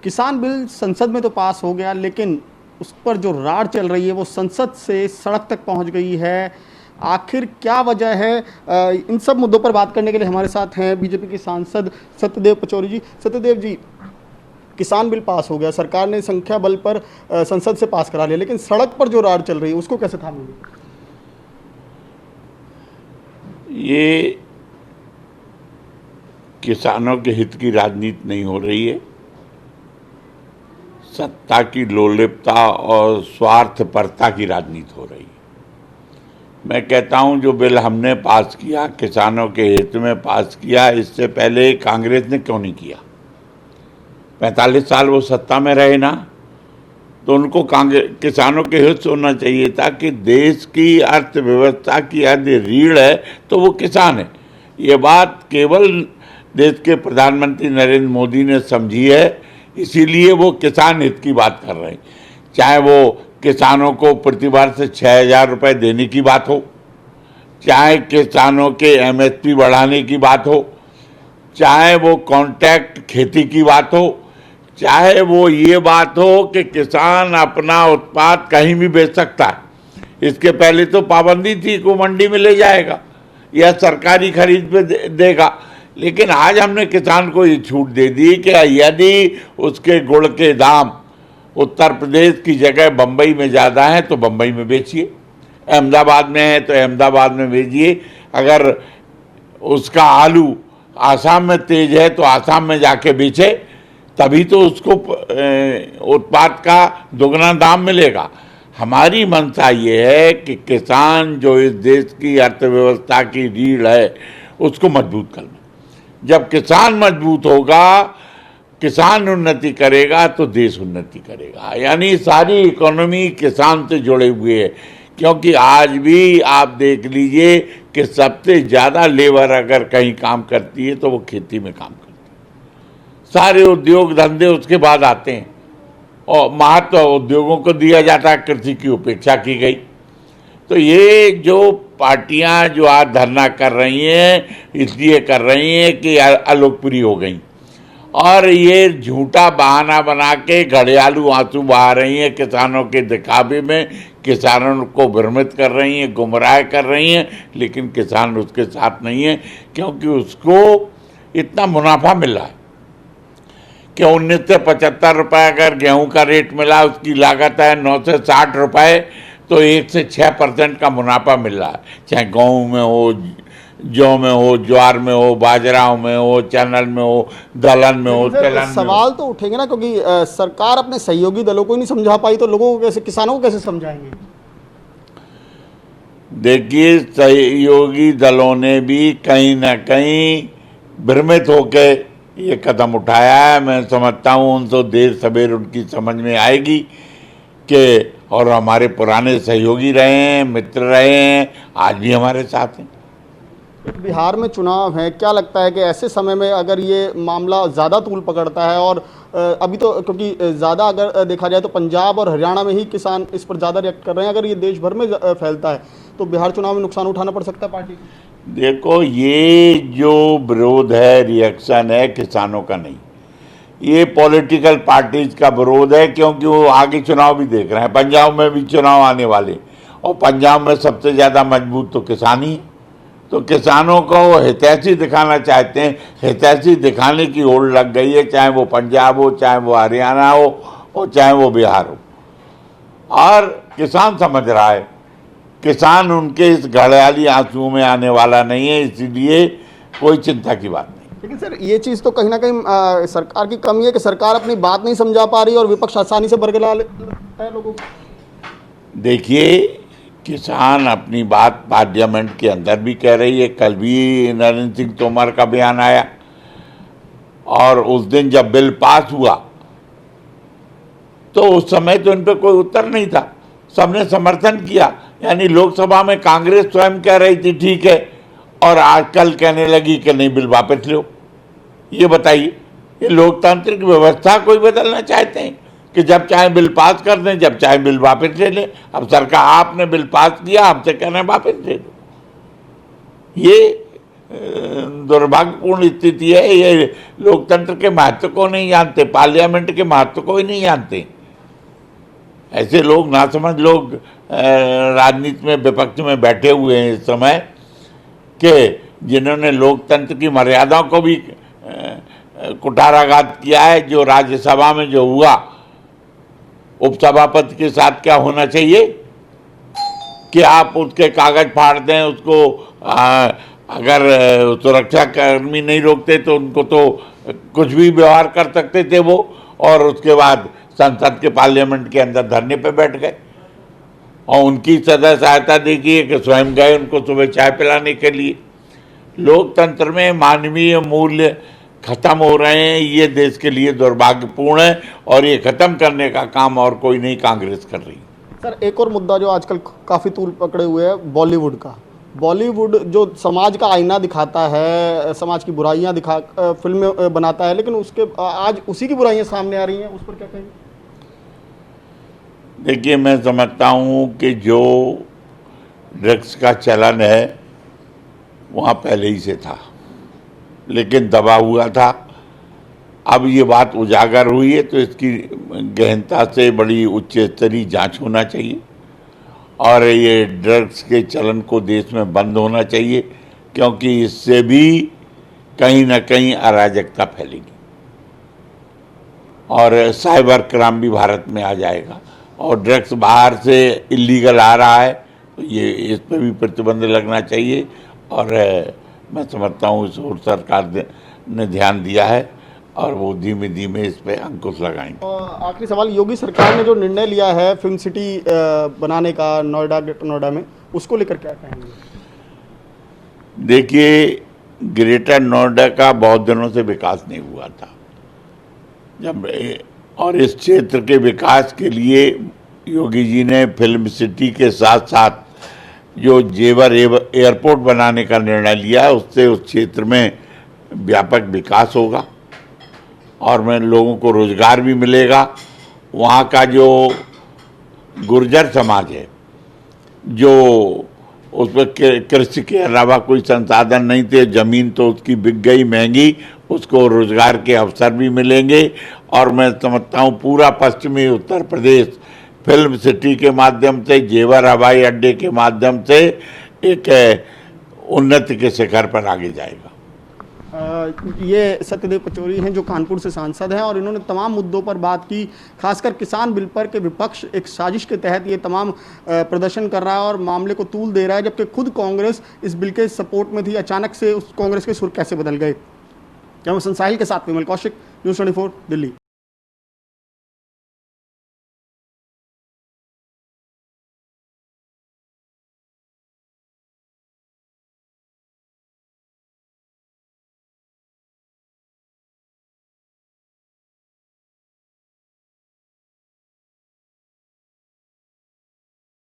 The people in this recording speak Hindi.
किसान बिल संसद में तो पास हो गया, लेकिन उस पर जो रार चल रही है वो संसद से सड़क तक पहुंच गई है। आखिर क्या वजह है? इन सब मुद्दों पर बात करने के लिए हमारे साथ हैं बीजेपी के सांसद सत्यदेव पचौरी जी। सत्यदेव जी, किसान बिल पास हो गया, सरकार ने संख्या बल पर संसद से पास करा लिया, लेकिन सड़क पर जो रार चल रही है उसको कैसे थामेंगे? ये किसानों के हित की राजनीति नहीं हो रही है, सत्ता की लोलुपता और स्वार्थपरता की राजनीति हो रही है। मैं कहता हूं जो बिल हमने पास किया, किसानों के हित में पास किया, इससे पहले कांग्रेस ने क्यों नहीं किया? 45 साल वो सत्ता में रहे ना, तो उनको किसानों के हित से होना चाहिए था कि देश की अर्थव्यवस्था की यदि रीढ़ है तो वो किसान है। ये बात केवल देश के प्रधानमंत्री नरेंद्र मोदी ने समझी है, इसीलिए वो किसान हित की बात कर रहे हैं। चाहे वो किसानों को प्रतिवर्ष 6,000 रुपये देने की बात हो, चाहे किसानों के MSP बढ़ाने की बात हो, चाहे वो कॉन्ट्रैक्ट खेती की बात हो, चाहे वो ये बात हो कि किसान अपना उत्पाद कहीं भी बेच सकता है। इसके पहले तो पाबंदी थी कि मंडी में ले जाएगा या सरकारी खरीद पे देगा, लेकिन आज हमने किसान को ये छूट दे दी कि यदि उसके गुड़ के दाम उत्तर प्रदेश की जगह बम्बई में ज़्यादा है तो बम्बई में बेचिए, अहमदाबाद में है तो अहमदाबाद में बेचिए। अगर उसका आलू आसाम में तेज है तो आसाम में जाके बेचे, तभी तो उसको उत्पाद का दुगना दाम मिलेगा। हमारी मंशा ये है कि किसान जो इस देश की अर्थव्यवस्था की रीढ़ है उसको मजबूत करना। जब किसान मजबूत होगा, किसान उन्नति करेगा तो देश उन्नति करेगा। यानी सारी इकोनॉमी किसान से जुड़े हुए है, क्योंकि आज भी आप देख लीजिए कि सबसे ज़्यादा लेबर अगर कहीं काम करती है तो वो खेती में काम करती है। सारे उद्योग धंधे उसके बाद आते हैं और महत्व उद्योगों को दिया जाता है, कृषि की उपेक्षा की गई। तो ये जो पार्टियां जो आज धरना कर रही हैं इसलिए कर रही हैं कि अलोकप्रिय हो गई और ये झूठा बहाना बना के घड़ियालू आंसू बहा रही हैं किसानों के दिखावे में, किसानों को भ्रमित कर रही हैं, गुमराह कर रही हैं। लेकिन किसान उसके साथ नहीं है, क्योंकि उसको इतना मुनाफा मिल रहा है कि 19 से 75 रुपये अगर गेहूं का रेट मिला, उसकी लागत है 9 से 60 रुपये, तो 1 से 6% का मुनाफा मिल रहा है। चाहे गेहूं में हो, जौ में हो, ज्वार में हो, बाजराओं में हो, चनल में हो, दलहन में हो, तिलहन में। सवाल तो उठेंगे ना, क्योंकि सरकार अपने सहयोगी दलों को ही नहीं समझा पाई, तो लोगों को कैसे, किसानों को कैसे समझाएंगे? देखिए, सहयोगी दलों ने भी कहीं ना कहीं भ्रमित होकर ये कदम उठाया है। मैं समझता हूँ उनको देर सवेर उनकी समझ में आएगी कि, और हमारे पुराने सहयोगी रहे हैं, मित्र रहे हैं, आज भी हमारे साथ हैं। बिहार में चुनाव है, क्या लगता है कि ऐसे समय में अगर ये मामला ज़्यादा तूल पकड़ता है, और अभी तो क्योंकि ज़्यादा अगर देखा जाए तो पंजाब और हरियाणा में ही किसान इस पर ज़्यादा रिएक्ट कर रहे हैं, अगर ये देश भर में फैलता है तो बिहार चुनाव में नुकसान उठाना पड़ सकता है पार्टी? देखो, ये जो विरोध है, रिएक्शन है, किसानों का नहीं, ये पॉलिटिकल पार्टीज का विरोध है, क्योंकि वो आगे चुनाव भी देख रहे हैं। पंजाब में भी चुनाव आने वाले, और पंजाब में सबसे ज़्यादा मजबूत तो किसान ही है। तो किसानों को हितैषी दिखाना चाहते हैं, हितैषी दिखाने की होड़ लग गई है, चाहे वो पंजाब हो, चाहे वो हरियाणा हो, और चाहे वो बिहार हो। और किसान समझ रहा है, किसान उनके इस घड़ियाली आंसुओं में आने वाला नहीं है, इसीलिए कोई चिंता की बात नहीं। लेकिन सर, ये चीज़ तो कहीं ना कहीं सरकार की कमी है कि सरकार अपनी बात नहीं समझा पा रही और विपक्ष आसानी से बरगला लेता है लोगों को। देखिए, किसान अपनी बात पार्लियामेंट के अंदर भी कह रही है। कल भी नरेंद्र सिंह तोमर का बयान आया, और उस दिन जब बिल पास हुआ तो उस समय तो इन पर कोई उत्तर नहीं था, सबने समर्थन किया। यानी लोकसभा में कांग्रेस स्वयं कह रही थी ठीक है, और आजकल कहने लगी कि नहीं, बिल वापस लो। ये बताइए, ये लोकतांत्रिक व्यवस्था कोई बदलना चाहते हैं कि जब चाहे बिल पास कर दें, जब चाहे बिल वापस ले लें? अब सरकार, आपने बिल पास किया, हमसे कहना है वापस ले लो। ये दुर्भाग्यपूर्ण स्थिति है। ये लोकतंत्र के महत्व को नहीं जानते, पार्लियामेंट के महत्व को ही नहीं जानते। ऐसे लोग नासमझ लोग राजनीति में विपक्ष में बैठे हुए हैं इस समय के, जिन्होंने लोकतंत्र की मर्यादाओं को भी कुठाराघात किया है। जो राज्यसभा में जो हुआ, उपसभापति के साथ क्या होना चाहिए कि आप उसके कागज फाड़ दें, उसको अगर सुरक्षा कर्मी नहीं रोकते तो उनको तो कुछ भी व्यवहार कर सकते थे वो, और उसके बाद संसद के पार्लियामेंट के अंदर धरने पे बैठ गए। और उनकी सदा सहायता देखिए कि स्वयं गए उनको सुबह चाय पिलाने के लिए। लोकतंत्र में मानवीय मूल्य खत्म हो रहे हैं, ये देश के लिए दुर्भाग्यपूर्ण है, और ये खत्म करने का काम और कोई नहीं कांग्रेस कर रही। सर, एक और मुद्दा जो आजकल काफ़ी तूल पकड़े हुए है, बॉलीवुड का। बॉलीवुड जो समाज का आईना दिखाता है, समाज की बुराइयां फिल्में बनाता है, लेकिन उसके आज उसी की बुराइयां सामने आ रही हैं, उस पर क्या कहेंगे? देखिए, मैं समझता हूँ कि जो ड्रग्स का चलन है वहाँ पहले ही से था, लेकिन दबा हुआ था। अब ये बात उजागर हुई है तो इसकी गहनता से बड़ी उच्च स्तरीय जांच होना चाहिए, और ये ड्रग्स के चलन को देश में बंद होना चाहिए, क्योंकि इससे भी कहीं ना कहीं अराजकता फैलेगी और साइबर क्राइम भी भारत में आ जाएगा। और ड्रग्स बाहर से इलीगल आ रहा है तो ये इस पर भी प्रतिबंध लगना चाहिए, और मैं समझता हूँ इस ओर सरकार ने ध्यान दिया है और वो धीमे धीमे इस पर अंकुश लगाएंगे। आखिरी सवाल, योगी सरकार ने जो निर्णय लिया है फिल्म सिटी बनाने का ग्रेटर नोएडा में, उसको लेकर क्या कहेंगे? देखिए, ग्रेटर नोएडा का बहुत दिनों से विकास नहीं हुआ था और इस क्षेत्र के विकास के लिए योगी जी ने फिल्म सिटी के साथ साथ जो जेवर एयरपोर्ट बनाने का निर्णय लिया है, उससे उस क्षेत्र में व्यापक विकास होगा और में लोगों को रोजगार भी मिलेगा। वहाँ का जो गुर्जर समाज है, जो उस पर कृषि के अलावा कोई संसाधन नहीं थे, जमीन तो उसकी बिक गई महंगी, उसको रोजगार के अवसर भी मिलेंगे। और मैं समझता हूँ पूरा पश्चिमी उत्तर प्रदेश फिल्म सिटी के माध्यम से, जेवर हवाई अड्डे के माध्यम से एक उन्नति के शिखर पर आगे जाएगा। ये सत्यदेव पचौरी हैं जो कानपुर से सांसद हैं, और इन्होंने तमाम मुद्दों पर बात की, खासकर किसान बिल पर के विपक्ष एक साजिश के तहत ये तमाम प्रदर्शन कर रहा है और मामले को तूल दे रहा है, जबकि खुद कांग्रेस इस बिल के सपोर्ट में थी। अचानक से उस कांग्रेस के सुर कैसे बदल गए? कैमरा पर्सन साहिल के साथ विमल कौशिक, न्यूज़ 24 दिल्ली।